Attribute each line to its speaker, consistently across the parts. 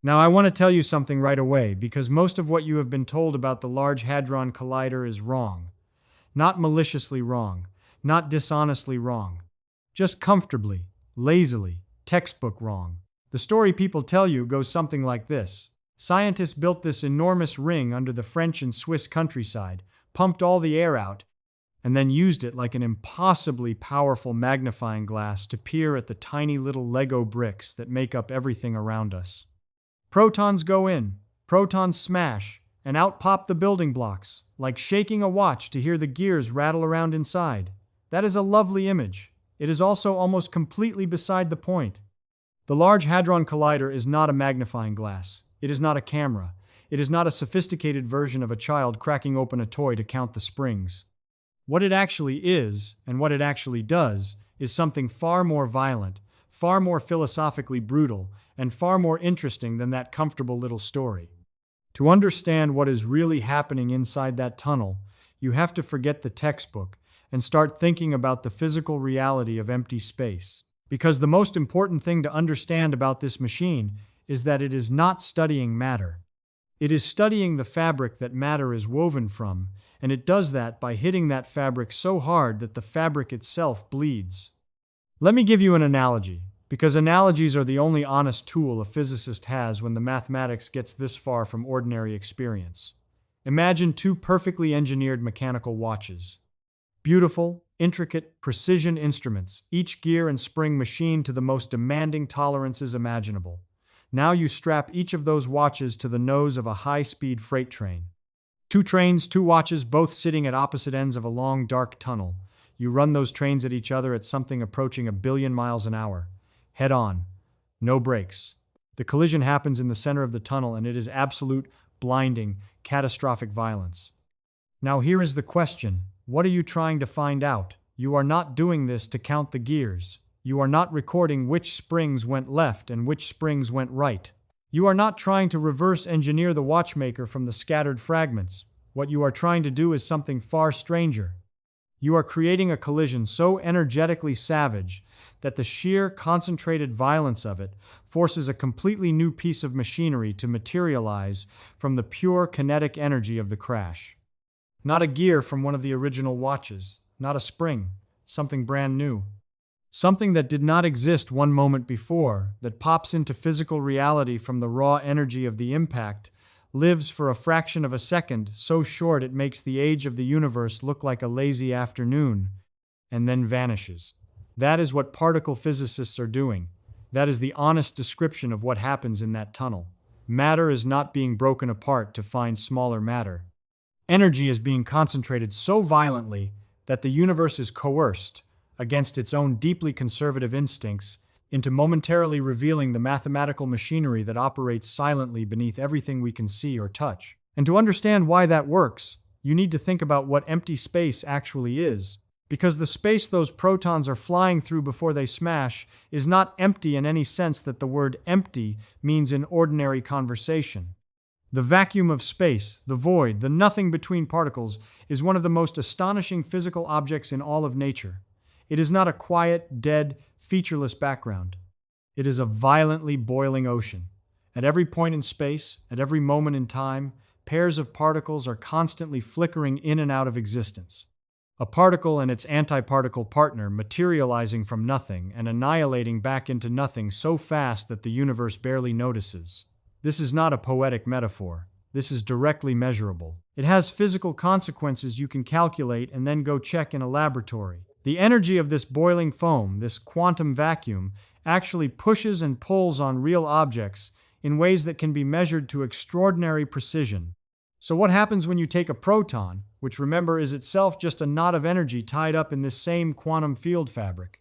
Speaker 1: Now, I want to tell you something right away, because most of what you have been told about the Large Hadron Collider is wrong. Not maliciously wrong, not dishonestly wrong. Just comfortably, lazily, textbook wrong. The story people tell you goes something like this. Scientists built this enormous ring under the French and Swiss countryside, pumped all the air out, and then used it like an impossibly powerful magnifying glass to peer at the tiny little Lego bricks that make up everything around us. Protons go in, protons smash, and out pop the building blocks, like shaking a watch to hear the gears rattle around inside. That is a lovely image. It is also almost completely beside the point. The Large Hadron Collider is not a magnifying glass. It is not a camera. It is not a sophisticated version of a child cracking open a toy to count the springs. What it actually is, and what it actually does, is something far more violent, far more philosophically brutal, and far more interesting than that comfortable little story. To understand what is really happening inside that tunnel, you have to forget the textbook and start thinking about the physical reality of empty space. Because the most important thing to understand about this machine is that it is not studying matter. It is studying the fabric that matter is woven from, and it does that by hitting that fabric so hard that the fabric itself bleeds. Let me give you an analogy, because analogies are the only honest tool a physicist has when the mathematics gets this far from ordinary experience. Imagine two perfectly engineered mechanical watches. Beautiful, intricate, precision instruments, each gear and spring machined to the most demanding tolerances imaginable. Now you strap each of those watches to the nose of a high-speed freight train. Two trains, two watches, both sitting at opposite ends of a long, dark tunnel. You run those trains at each other at something approaching 1 billion miles an hour. Head on. No brakes. The collision happens in the center of the tunnel, and it is absolute, blinding, catastrophic violence. Now here is the question. What are you trying to find out? You are not doing this to count the gears. You are not recording which springs went left and which springs went right. You are not trying to reverse engineer the watchmaker from the scattered fragments. What you are trying to do is something far stranger. You are creating a collision so energetically savage that the sheer concentrated violence of it forces a completely new piece of machinery to materialize from the pure kinetic energy of the crash. Not a gear from one of the original watches, not a spring, something brand new. Something that did not exist one moment before, that pops into physical reality from the raw energy of the impact, lives for a fraction of a second, so short it makes the age of the universe look like a lazy afternoon, and then vanishes. That is what particle physicists are doing. That is the honest description of what happens in that tunnel. Matter is not being broken apart to find smaller matter. Energy is being concentrated so violently that the universe is coerced, against its own deeply conservative instincts, into momentarily revealing the mathematical machinery that operates silently beneath everything we can see or touch. And to understand why that works, you need to think about what empty space actually is. Because the space those protons are flying through before they smash is not empty in any sense that the word empty means in ordinary conversation. The vacuum of space, the void, the nothing between particles, is one of the most astonishing physical objects in all of nature. It is not a quiet, dead, featureless background. It is a violently boiling ocean. At every point in space, at every moment in time, pairs of particles are constantly flickering in and out of existence. A particle and its antiparticle partner materializing from nothing and annihilating back into nothing so fast that the universe barely notices. This is not a poetic metaphor. This is directly measurable. It has physical consequences you can calculate and then go check in a laboratory. The energy of this boiling foam, this quantum vacuum, actually pushes and pulls on real objects in ways that can be measured to extraordinary precision. So what happens when you take a proton, which remember is itself just a knot of energy tied up in this same quantum field fabric,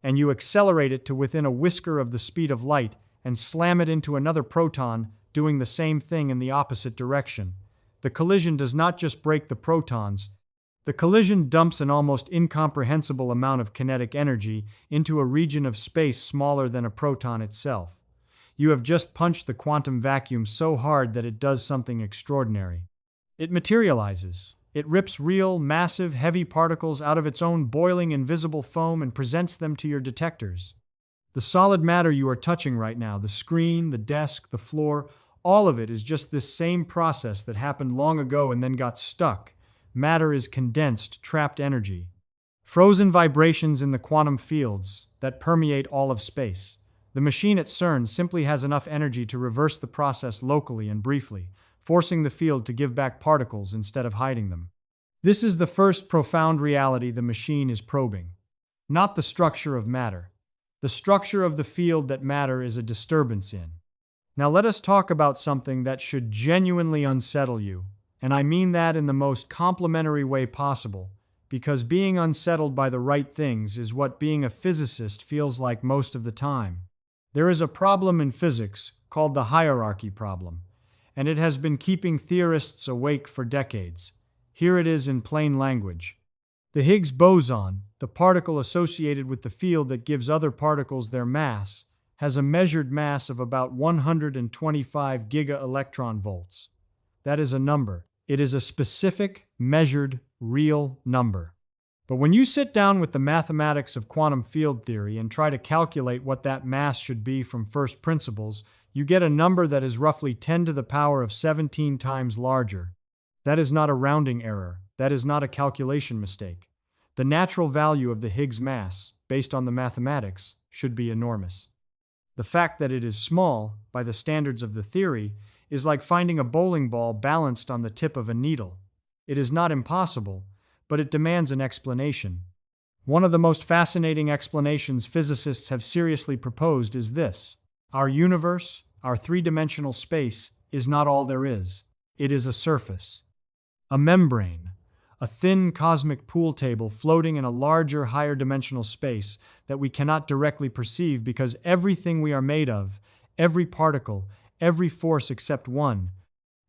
Speaker 1: and you accelerate it to within a whisker of the speed of light and slam it into another proton doing the same thing in the opposite direction? The collision does not just break the protons. The collision dumps an almost incomprehensible amount of kinetic energy into a region of space smaller than a proton itself. You have just punched the quantum vacuum so hard that it does something extraordinary. It materializes. It rips real, massive, heavy particles out of its own boiling, invisible foam and presents them to your detectors. The The solid matter you are touching right now, the screen, the desk, the floor, all of it is just this same process that happened long ago and then got stuck. Matter is condensed, trapped energy. Frozen vibrations in the quantum fields that permeate all of space. The machine at CERN simply has enough energy to reverse the process locally and briefly, forcing the field to give back particles instead of hiding them. This is the first profound reality the machine is probing. Not the structure of matter. The structure of the field that matter is a disturbance in. Now let us talk about something that should genuinely unsettle you, and I mean that in the most complimentary way possible, because being unsettled by the right things is what being a physicist feels like most of the time. There is a problem in physics called the hierarchy problem, and it has been keeping theorists awake for decades. Here it is in plain language. The Higgs boson, the particle associated with the field that gives other particles their mass, has a measured mass of about 125 giga-electron-volts. That is a number. It is a specific, measured, real number. But when you sit down with the mathematics of quantum field theory and try to calculate what that mass should be from first principles, you get a number that is roughly 10 to the power of 17 times larger. That is not a rounding error. That is not a calculation mistake. The natural value of the Higgs mass, based on the mathematics, should be enormous. The fact that it is small, by the standards of the theory, is like finding a bowling ball balanced on the tip of a needle. It is not impossible, but it demands an explanation. One of the most fascinating explanations physicists have seriously proposed is this. Our universe, our three-dimensional space, is not all there is. It is a surface. A membrane. A thin cosmic pool table floating in a larger, higher-dimensional space that we cannot directly perceive because everything we are made of, every particle, every force except one,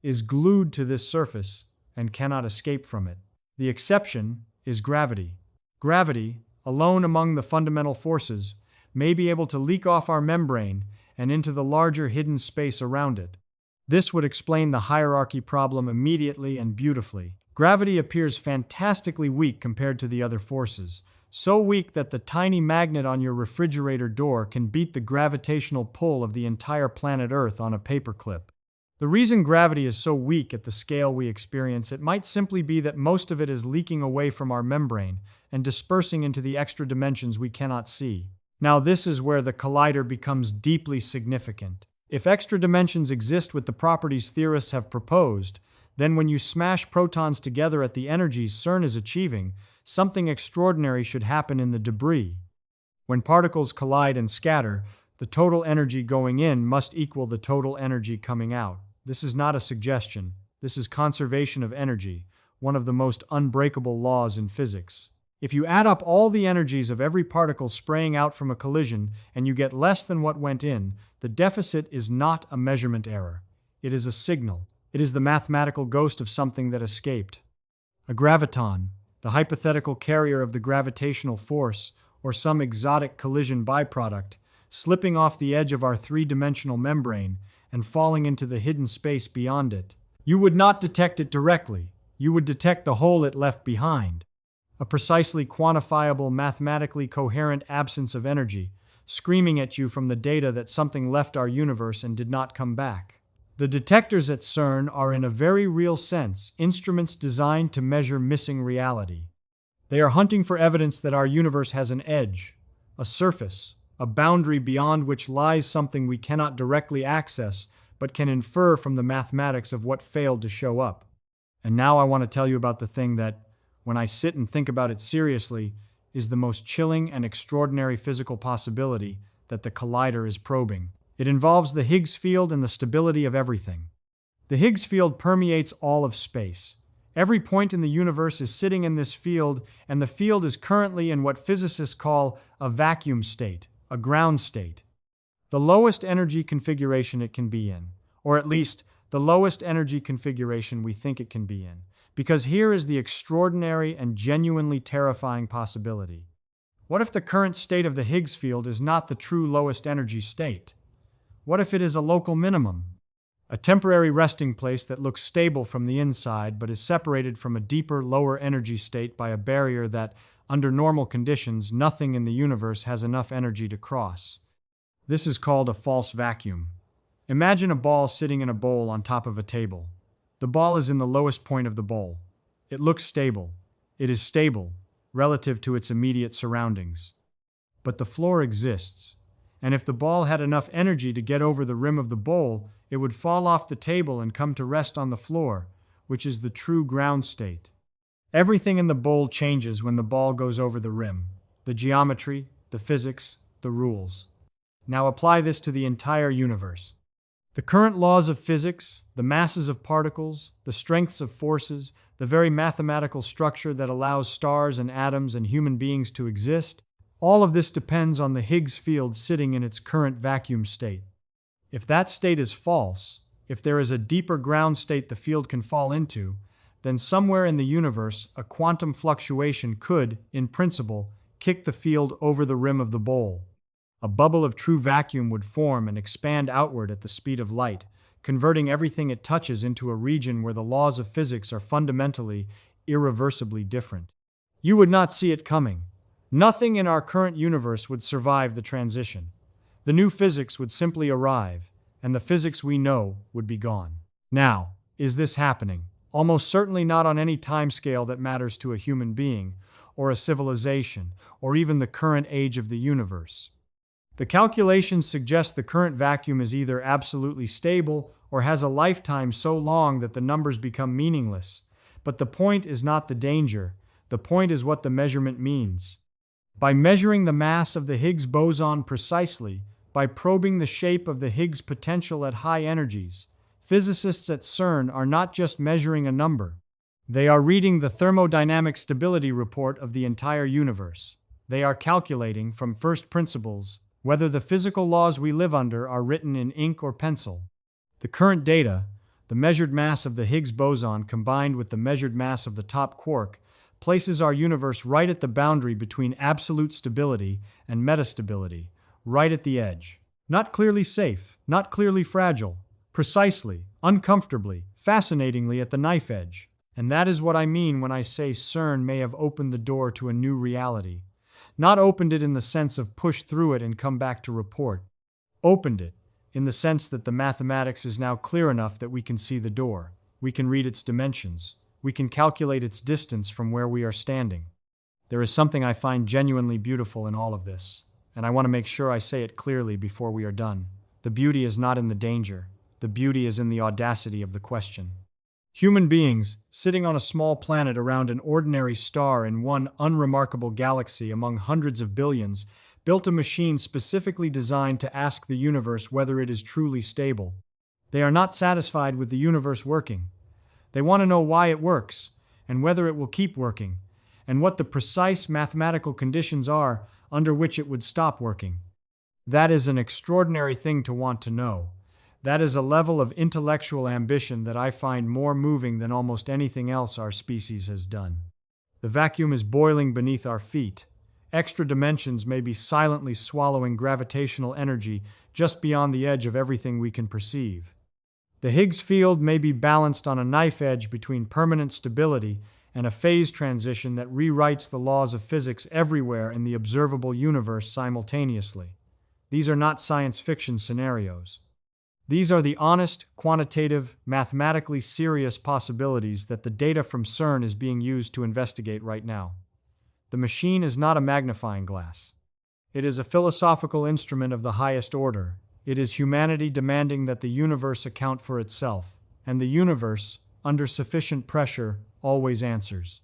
Speaker 1: is glued to this surface and cannot escape from it. The exception is gravity. Gravity, alone among the fundamental forces, may be able to leak off our membrane and into the larger hidden space around it. This would explain the hierarchy problem immediately and beautifully. Gravity appears fantastically weak compared to the other forces, so weak that the tiny magnet on your refrigerator door can beat the gravitational pull of the entire planet Earth on a paperclip. The reason gravity is so weak at the scale we experience it might simply be that most of it is leaking away from our membrane and dispersing into the extra dimensions we cannot see. Now this is where the collider becomes deeply significant. If extra dimensions exist with the properties theorists have proposed, then when you smash protons together at the energies CERN is achieving, something extraordinary should happen in the debris. When particles collide and scatter, the total energy going in must equal the total energy coming out. This is not a suggestion. This is conservation of energy, one of the most unbreakable laws in physics. If you add up all the energies of every particle spraying out from a collision and you get less than what went in, the deficit is not a measurement error. It is a signal. It is the mathematical ghost of something that escaped. A graviton, the hypothetical carrier of the gravitational force, or some exotic collision byproduct, slipping off the edge of our three-dimensional membrane and falling into the hidden space beyond it. You would not detect it directly. You would detect the hole it left behind. A precisely quantifiable, mathematically coherent absence of energy, screaming at you from the data that something left our universe and did not come back. The detectors at CERN are in a very real sense instruments designed to measure missing reality. They are hunting for evidence that our universe has an edge, a surface, a boundary beyond which lies something we cannot directly access but can infer from the mathematics of what failed to show up. And now I want to tell you about the thing that, when I sit and think about it seriously, is the most chilling and extraordinary physical possibility that the collider is probing. It involves the Higgs field and the stability of everything. The Higgs field permeates all of space. Every point in the universe is sitting in this field, and the field is currently in what physicists call a vacuum state, a ground state. The lowest energy configuration it can be in, or at least the lowest energy configuration we think it can be in. Because here is the extraordinary and genuinely terrifying possibility. What if the current state of the Higgs field is not the true lowest energy state? What if it is a local minimum? A temporary resting place that looks stable from the inside but is separated from a deeper, lower energy state by a barrier that, under normal conditions, nothing in the universe has enough energy to cross. This is called a false vacuum. Imagine a ball sitting in a bowl on top of a table. The ball is in the lowest point of the bowl. It looks stable. It is stable, relative to its immediate surroundings. But the floor exists, and if the ball had enough energy to get over the rim of the bowl, it would fall off the table and come to rest on the floor, which is the true ground state. Everything in the bowl changes when the ball goes over the rim. The geometry, the physics, the rules. Now apply this to the entire universe. The current laws of physics, the masses of particles, the strengths of forces, the very mathematical structure that allows stars and atoms and human beings to exist, all of this depends on the Higgs field sitting in its current vacuum state. If that state is false, if there is a deeper ground state the field can fall into, then somewhere in the universe a quantum fluctuation could, in principle, kick the field over the rim of the bowl. A bubble of true vacuum would form and expand outward at the speed of light, converting everything it touches into a region where the laws of physics are fundamentally, irreversibly different. You would not see it coming. Nothing in our current universe would survive the transition. The new physics would simply arrive, and the physics we know would be gone. Now, is this happening? Almost certainly not on any timescale that matters to a human being, or a civilization, or even the current age of the universe. The calculations suggest the current vacuum is either absolutely stable or has a lifetime so long that the numbers become meaningless. But the point is not the danger. The point is what the measurement means. By measuring the mass of the Higgs boson precisely, by probing the shape of the Higgs potential at high energies, physicists at CERN are not just measuring a number. They are reading the thermodynamic stability report of the entire universe. They are calculating, from first principles, whether the physical laws we live under are written in ink or pencil. The current data, the measured mass of the Higgs boson combined with the measured mass of the top quark, places our universe right at the boundary between absolute stability and metastability, right at the edge. Not clearly safe, not clearly fragile, precisely, uncomfortably, fascinatingly at the knife edge. And that is what I mean when I say CERN may have opened the door to a new reality. Not opened it in the sense of push through it and come back to report. Opened it in the sense that the mathematics is now clear enough that we can see the door. We can read its dimensions. We can calculate its distance from where we are standing. There is something I find genuinely beautiful in all of this, and I want to make sure I say it clearly before we are done. The beauty is not in the danger. The beauty is in the audacity of the question. Human beings, sitting on a small planet around an ordinary star in one unremarkable galaxy among hundreds of billions, built a machine specifically designed to ask the universe whether it is truly stable. They are not satisfied with the universe working. They want to know why it works, and whether it will keep working, and what the precise mathematical conditions are under which it would stop working. That is an extraordinary thing to want to know. That is a level of intellectual ambition that I find more moving than almost anything else our species has done. The vacuum is boiling beneath our feet. Extra dimensions may be silently swallowing gravitational energy just beyond the edge of everything we can perceive. The Higgs field may be balanced on a knife edge between permanent stability and a phase transition that rewrites the laws of physics everywhere in the observable universe simultaneously. These are not science fiction scenarios. These are the honest, quantitative, mathematically serious possibilities that the data from CERN is being used to investigate right now. The machine is not a magnifying glass. It is a philosophical instrument of the highest order. It is humanity demanding that the universe account for itself, and the universe, under sufficient pressure, always answers.